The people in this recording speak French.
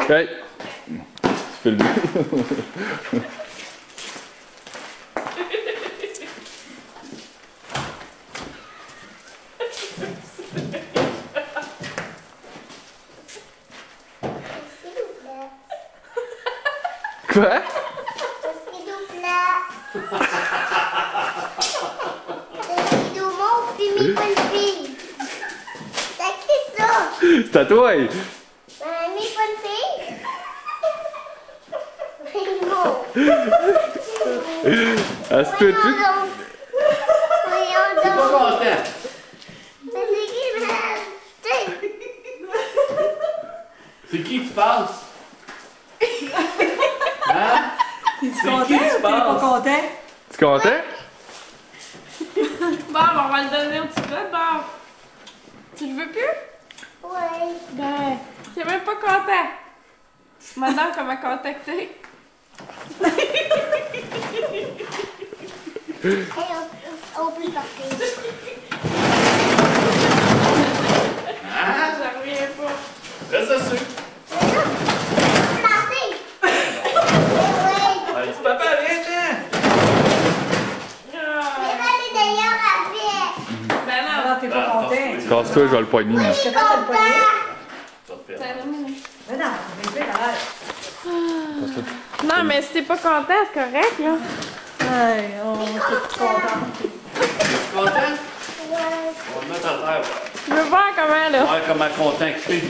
Hey! Tu fais le Quoi? S'il vous plaît. C'est mauve puis mes bonnes filles. C'est qui ça? C'est à toi! Mes bonnes filles? C'est mauve. Ah, c'est tout. Voyons Pas donc. content. Mais c'est qui, madame? C'est qui tu passes? Hein? T'es-tu C'est content qui ou tu t'es pas passes? content? Tu content? Bon, on va le donner au petit gars, bon. Tu le veux plus? Oui. Ben, t'es même pas content. Madame, comment contacter? Hey, on peut partir. Hein? J'en reviens pas. Reste dessus. Partir. Oui. Allez, papa, viens-t'en. Ah. Mais allez d'ailleurs avec. Ben Ah, non. t'es pas content. Casse-toi, je vais le poigner. Je te prends le poignet. Ça te fait T'as aimé? Mais non, bébé, arrête. Non, mais si t'es pas content, c'est correct, là. Hey, on est tous contents. Es-tu content? Ouais. On va le mettre à terre. Je veux voir comment, là. Ouais, comment content que tu es.